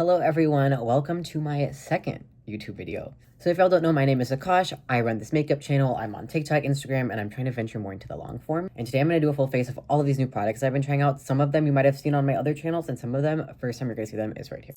Hello everyone, welcome to my second YouTube video. So if y'all don't know, my name is Akash, I run this makeup channel, I'm on TikTok, Instagram, and I'm trying to venture more into the long form. And today I'm going to do a full face of all of these new products I've been trying out. Some of them you might have seen on my other channels, and some of them, first time you're going to see them is right here.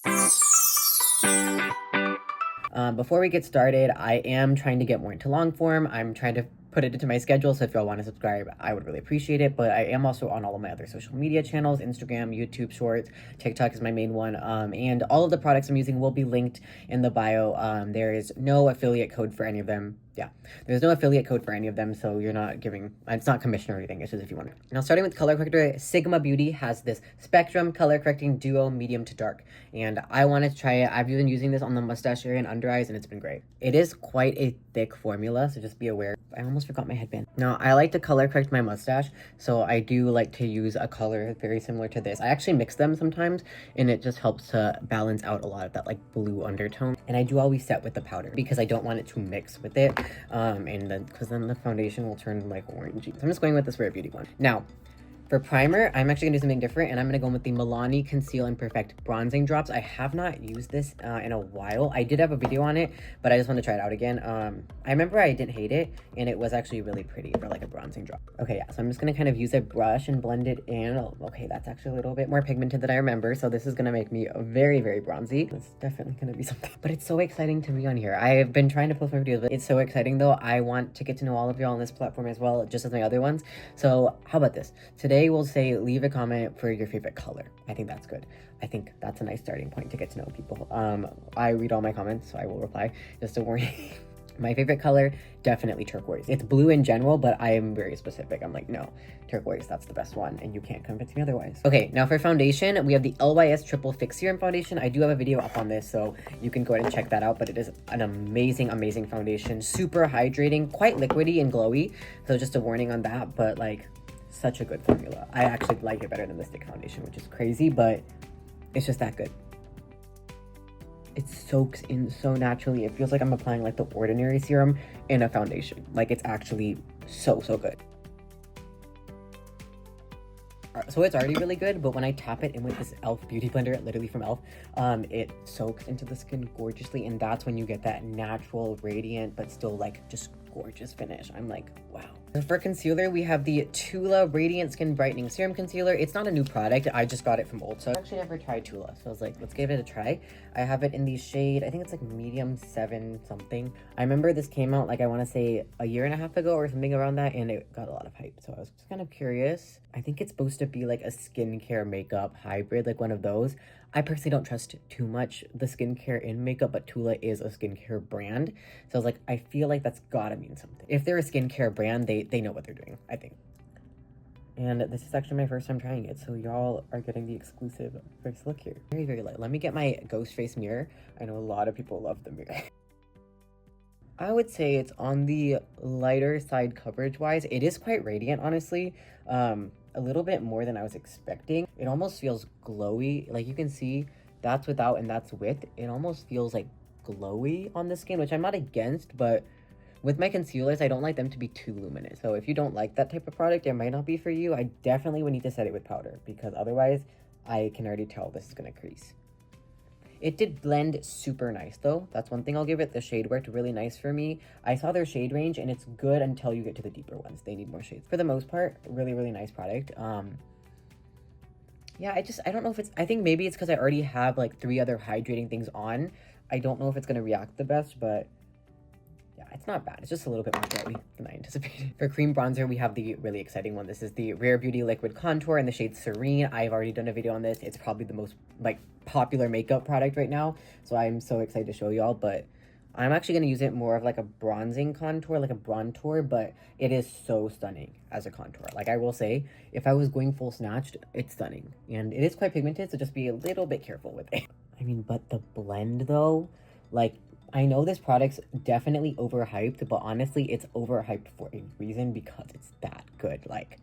Before we get started, I am trying to get more into long form. I'm trying to put it into my schedule, so if y'all want to subscribe, I would really appreciate it. But I am also on all of my other social media channels, Instagram, YouTube Shorts, TikTok is my main one, and all of the products I'm using will be linked in the bio. There is no affiliate code for any of them. Yeah, there's no affiliate code for any of them, so you're not giving, it's not commission or anything, it's just if you want it. Now, starting with color corrector, Sigma Beauty has this Spectrum Color Correcting Duo Medium to Dark, and I wanted to try it. I've been using this on the mustache area and under eyes, and it's been great. It is quite a thick formula, so just be aware. I almost forgot my headband. Now, I like to color correct my mustache, so I do like to use a color very similar to this. I actually mix them sometimes, and it just helps to balance out a lot of that like blue undertone. And I do always set with the powder because I don't want it to mix with it. And then because then the foundation will turn like orangey. So I'm just going with this Rare Beauty one. Now, for primer, I'm actually gonna do something different, and I'm gonna go with the Milani Conceal and Perfect Bronzing Drops. I have not used this in a while. I did have a video on it, but I just want to try it out again. I remember I didn't hate it, and it was actually really pretty for like a bronzing drop. Okay, yeah, so I'm just gonna kind of use a brush and blend it in. Okay, that's actually a little bit more pigmented than I remember, so this is gonna make me very, very bronzy. It's definitely gonna be something. But it's so exciting to be on here. I've been trying to post my videos, but it's so exciting though. I want to get to know all of y'all on this platform as well, just as my other ones. So how about this? Today we'll say leave a comment for your favorite color. I think that's good. I think that's a nice starting point to get to know people. I read all my comments, so I will reply. Just a warning. My favorite color, definitely turquoise. It's blue in general, but I am very specific. I'm like, no, turquoise, that's the best one, and you can't convince me otherwise. Okay, now for foundation, we have the LYS Triple Fix Serum Foundation. I do have a video up on this, so you can go ahead and check that out, but it is an amazing, amazing foundation. Super hydrating, quite liquidy and glowy, so just a warning on that, but like, such a good formula. I actually like it better than the stick foundation, which is crazy, but it's just that good. It soaks in so naturally. It feels like I'm applying like the Ordinary serum in a foundation. Like it's actually so good. So it's already really good, but when I tap it in with this e.l.f. beauty blender, literally from e.l.f., it soaks into the skin gorgeously, and that's when you get that natural, radiant, but still like just gorgeous finish. I'm like, wow. For concealer, we have the Tula Radiant Skin Brightening Serum Concealer. It's not a new product. I just got it from Ulta. I've actually never tried Tula, so I was like, let's give it a try. I have it in the shade, I think it's like medium 7 something. I remember this came out like I want to say a year and a half ago or something around that, and it got a lot of hype, so I was just kind of curious. I think it's supposed to be like a skincare makeup hybrid, like one of those. I personally don't trust too much the skincare in makeup, but Tula is a skincare brand. So I was like, I feel like that's gotta mean something. If they're a skincare brand, they know what they're doing, I think. And this is actually my first time trying it, so y'all are getting the exclusive first look here. Very, very light. Let me get my Ghost Face mirror. I know a lot of people love the mirror. I would say it's on the lighter side coverage-wise. It is quite radiant, honestly. A little bit more than I was expecting. It almost feels glowy. Like you can see, that's without and that's with. It almost feels like glowy on the skin, which I'm not against, but with my concealers, I don't like them to be too luminous. So if you don't like that type of product, it might not be for you. I definitely would need to set it with powder, because otherwise I can already tell this is gonna crease. It did blend super nice though. That's one thing I'll give it. The shade worked really nice for me. I saw their shade range, and it's good until you get to the deeper ones. They need more shades. For the most part, really, really nice product. Yeah, I don't know if it's, I think maybe it's because I already have like 3 other hydrating things on. I don't know if it's going to react the best, but yeah, it's not bad. It's just a little bit more glowy than I anticipated. For cream bronzer, we have the really exciting one. This is the Rare Beauty Liquid Contour in the shade Serene. I've already done a video on this. It's probably the most like popular makeup product right now, so I'm so excited to show y'all. But I'm actually going to use it more of like a bronzing contour, like a bronzer, but it is so stunning as a contour. Like I will say, if I was going full snatched, it's stunning. And it is quite pigmented, so just be a little bit careful with it. I mean, but the blend though, like, I know this product's definitely overhyped, but honestly, it's overhyped for a reason, because it's that good. Like,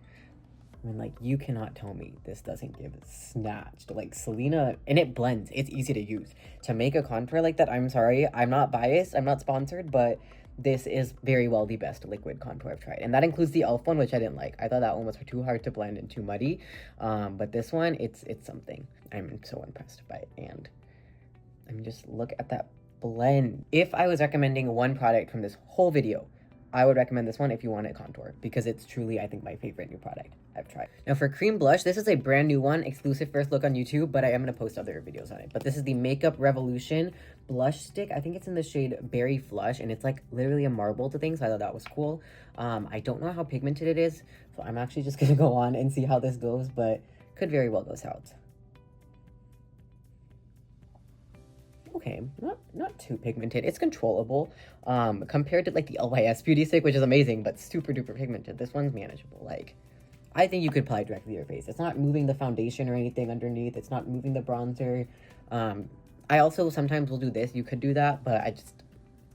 I mean, like, you cannot tell me this doesn't give snatched. Like, Selena, and it blends. It's easy to use. To make a contour like that, I'm sorry, I'm not biased, I'm not sponsored, but this is very well the best liquid contour I've tried. And that includes the e.l.f. one, which I didn't like. I thought that one was too hard to blend and too muddy. But this one, it's something. I'm so impressed by it, and mean, just look at that blend. If I was recommending one product from this whole video, I would recommend this one if you want a contour, because it's truly, I think, my favorite new product I've tried. Now for cream blush, this is a brand new one, exclusive first look on YouTube, but I am going to post other videos on it. But this is the Makeup Revolution blush stick. I think it's in the shade Berry Flush, and it's like literally a marble to things. So I thought that was cool. I don't know how pigmented it is, so I'm actually just going to go on and see how this goes, but could very well go south. Okay, not too pigmented. It's controllable compared to like the LYS Beauty Stick, which is amazing, but super duper pigmented. This one's manageable. Like, I think you could apply it directly to your face. It's not moving the foundation or anything underneath. It's not moving the bronzer. I also sometimes will do this. You could do that, but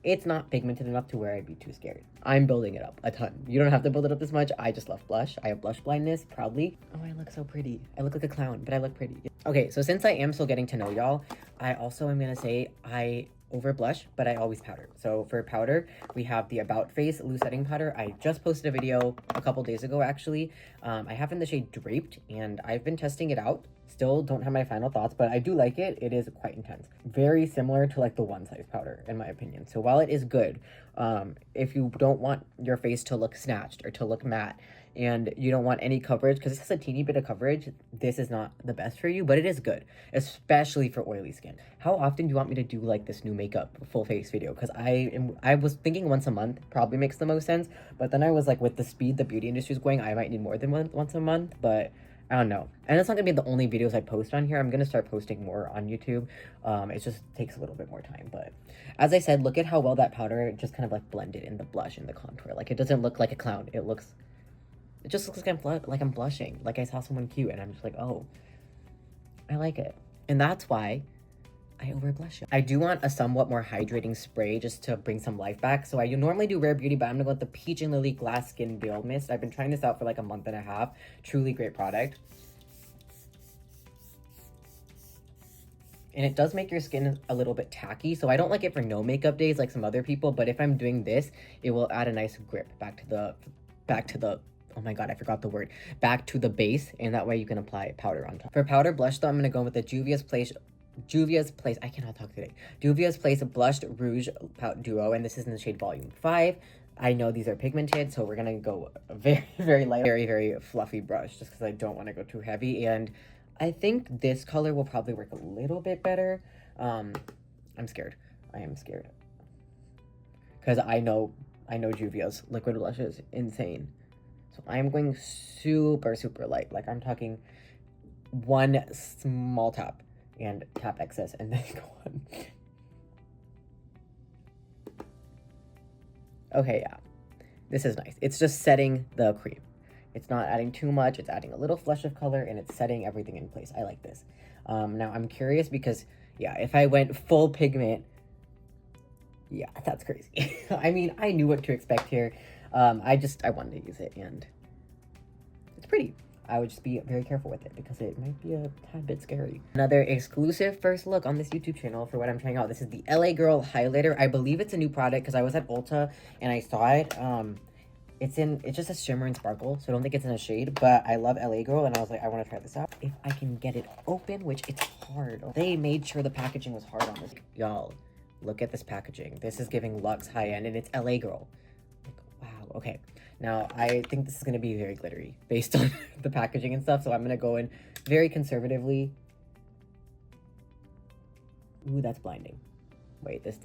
it's not pigmented enough to where I'd be too scared. I'm building it up a ton. You don't have to build it up this much. I just love blush. I have blush blindness, proudly. Oh, I look so pretty. I look like a clown, but I look pretty. Okay, so since I am still getting to know y'all, I also am gonna say I over blush, but I always powder. So for powder, we have the About Face Loose Setting Powder. I just posted a video a couple days ago, actually. I have in the shade Draped, and I've been testing it out. Still don't have my final thoughts, but I do like it. It is quite intense. Very similar to like the One Size powder, in my opinion. So while it is good, if you don't want your face to look snatched or to look matte, and you don't want any coverage, because this has a teeny bit of coverage, this is not the best for you, but it is good, especially for oily skin. How often do you want me to do like this new makeup full face video? Because I was thinking once a month probably makes the most sense, but then I was like, with the speed the beauty industry is going, I might need more than once a month, but I don't know. And it's not gonna be the only videos I post on here. I'm gonna start posting more on YouTube. It just takes a little bit more time, but as I said, look at how well that powder just kind of like blended in the blush and the contour. Like, it doesn't look like a clown. It just looks like I'm blushing, like I saw someone cute, and I'm just like, oh, I like it. And that's why I over blush it. I do want a somewhat more hydrating spray just to bring some life back. So I normally do Rare Beauty, but I'm gonna go with the Peach and Lily Glass Skin Veil Mist. I've been trying this out for like a month and a half. Truly great product. And it does make your skin a little bit tacky, so I don't like it for no makeup days like some other people, but if I'm doing this, it will add a nice grip back to the oh my god, I forgot the word, back to the base, and that way you can apply powder on top. For powder blush though, I'm gonna go with the Juvia's Place, I cannot talk today. Juvia's Place Blushed Rouge Duo, and this is in the shade Volume 5. I know these are pigmented, so we're gonna go very, very light, very, very fluffy brush, just because I don't want to go too heavy, and I think this color will probably work a little bit better. I'm scared. I am scared. Because I know Juvia's liquid blush is insane. So I am going super, super light. Like, I'm talking one small tap and tap excess and then go on. Okay, yeah. This is nice. It's just setting the cream. It's not adding too much. It's adding a little flush of color, and it's setting everything in place. I like this. Now, I'm curious because, yeah, if I went full pigment, yeah, that's crazy. I mean, I knew what to expect here. I wanted to use it, and it's pretty. I would just be very careful with it because it might be a tad bit scary. Another exclusive first look on this YouTube channel for what I'm trying out. This is the LA Girl Highlighter. I believe it's a new product because I was at Ulta and I saw it. It's just a shimmer and sparkle, so I don't think it's in a shade, but I love LA Girl, and I was like, I want to try this out. If I can get it open, which it's hard. They made sure the packaging was hard on this. Y'all, look at this packaging. This is giving luxe high-end, and it's LA Girl. Like, wow, okay. Now, I think this is going to be very glittery based on the packaging and stuff, so I'm going to go in very conservatively. Ooh, that's blinding. Wait, this...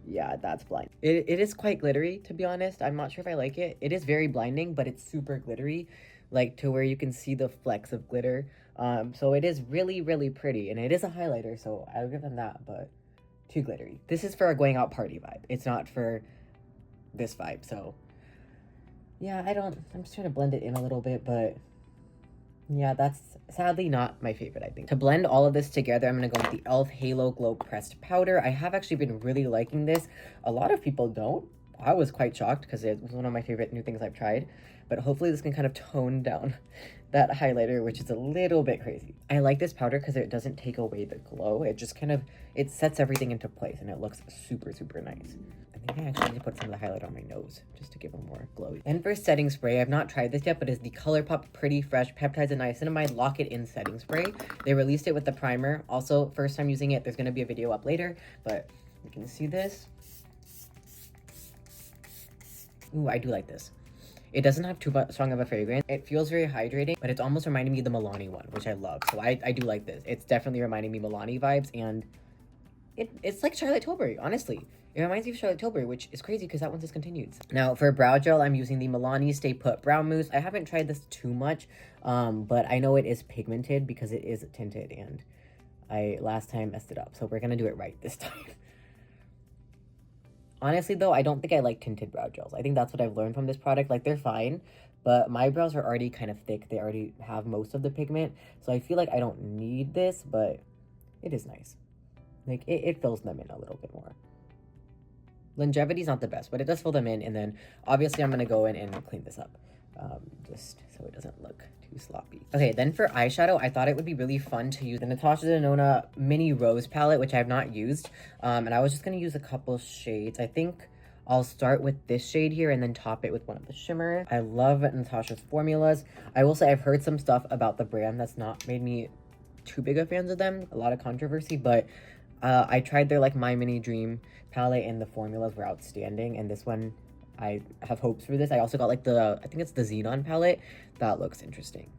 Yeah, that's blind. It is quite glittery, to be honest. I'm not sure if I like it. It is very blinding, but it's super glittery, like to where you can see the flecks of glitter. So it is really, really pretty, and it is a highlighter, so I'll give them that, but too glittery. This is for a going out party vibe. It's not for this vibe, so yeah, I'm just trying to blend it in a little bit, but yeah, that's sadly not my favorite, I think. To blend all of this together, I'm going to go with the e.l.f. Halo Glow Pressed Powder. I have actually been really liking this. A lot of people don't. I was quite shocked because it was one of my favorite new things I've tried. But hopefully this can kind of tone down that highlighter, which is a little bit crazy. I like this powder because it doesn't take away the glow. It just kind of, it sets everything into place and it looks super, super nice. I Maybe I actually need to put some of the highlight on my nose just to give a more glowy. And for setting spray, I've not tried this yet, but it's the ColourPop Pretty Fresh Peptides and Niacinamide Lock It In Setting Spray. They released it with the primer. Also, first time using it. There's going to be a video up later, but you can see this. Ooh, I do like this. It doesn't have too strong of a fragrance. It feels very hydrating, but it's almost reminding me of the Milani one, which I love. So I do like this. It's definitely reminding me Milani vibes, and it's like Charlotte Tilbury, honestly. It reminds me of Charlotte Tilbury, which is crazy because that one's discontinued. Now, for brow gel, I'm using the Milani Stay Put Brow Mousse. I haven't tried this too much, but I know it is pigmented because it is tinted, and I last time messed it up. So we're going to do it right this time. Honestly, though, I don't think I like tinted brow gels. I think that's what I've learned from this product. Like, they're fine, but my brows are already kind of thick. They already have most of the pigment, so I feel like I don't need this, but it is nice. Like, it fills them in a little bit more. Longevity's not the best, but it does fill them in, and then obviously I'm going to go in and clean this up, just so it doesn't look too sloppy. Okay, then for eyeshadow, I thought it would be really fun to use the Natasha Denona Mini Rose palette, which I have not used, and I was just going to use a couple shades. I think I'll start with this shade here and then top it with one of the shimmers. I love Natasha's formulas. I will say I've heard some stuff about the brand that's not made me too big of fans of them, a lot of controversy, but I tried their like My Mini Dream palette and the formulas were outstanding, and this one I have hopes for this. I also got like I think it's the Xenon palette. That looks interesting.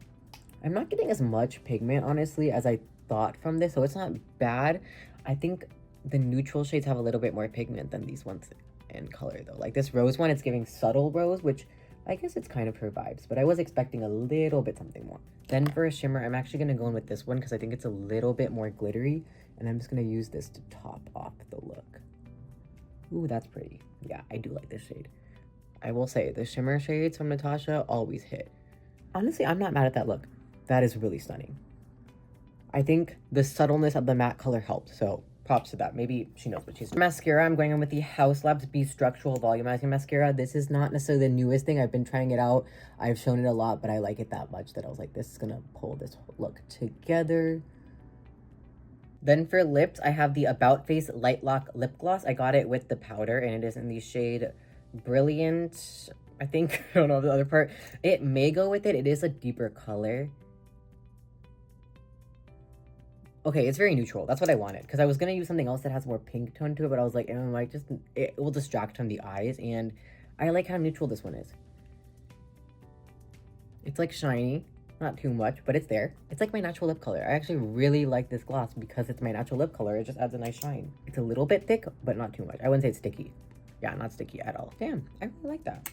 I'm not getting as much pigment honestly as I thought from this, so it's not bad. I think the neutral shades have a little bit more pigment than these ones in color though. Like this rose one, it's giving subtle rose, which I guess it's kind of her vibes, but I was expecting a little bit something more. Then for a shimmer, I'm actually going to go in with this one because I think it's a little bit more glittery, and I'm just going to use this to top off the look. Ooh, that's pretty. Yeah, I do like this shade. I will say, the shimmer shades from Natasha always hit. Honestly, I'm not mad at that look. That is really stunning. I think the subtleness of the matte color helped, so props to that. Maybe she knows what she's doing. Mascara, I'm going in with the Haus Labs Be Structural Volumizing Mascara. This is not necessarily the newest thing. I've been trying it out. I've shown it a lot, but I like it that much that I was like, this is gonna pull this look together. Then for lips, I have the About Face Light Lock Lip Gloss. I got it with the powder, and it is in the shade Brilliant, I think. I don't know the other part. It may go with it. It is a deeper color. Okay, it's very neutral. That's what I wanted, because I was going to use something else that has more pink tone to it, but I was like, it will distract from the eyes, and I like how neutral this one is. It's like shiny, not too much, but it's there. It's like my natural lip color. I actually really like this gloss because it's my natural lip color. It just adds a nice shine. It's a little bit thick, but not too much. I wouldn't say it's sticky. Yeah, not sticky at all. Damn, I really like that.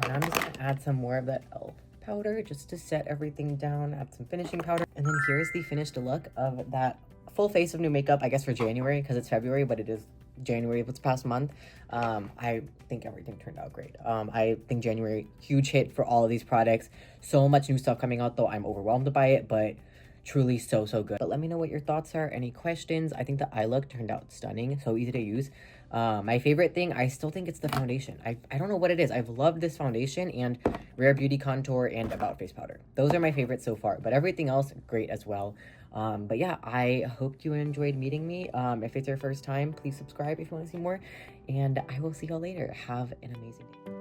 And I'm just going to add some more of that e.l.f. powder just to set everything down, add some finishing powder. And then here's the finished look of that full face of new makeup, I guess for January, because it's February, but it is January of this past month. I think everything turned out great. I think January, huge hit for all of these products. So much new stuff coming out, though I'm overwhelmed by it, but truly so good. But let me know what your thoughts are, any questions. I think the eye look turned out stunning, so easy to use. My favorite thing, I still think it's the foundation. I don't know what it is. I've loved this foundation and Rare Beauty Contour and About Face Powder. Those are my favorites so far, but everything else, great as well. But yeah, I hope you enjoyed meeting me. If it's your first time, please subscribe if you want to see more, and I will see y'all later. Have an amazing day.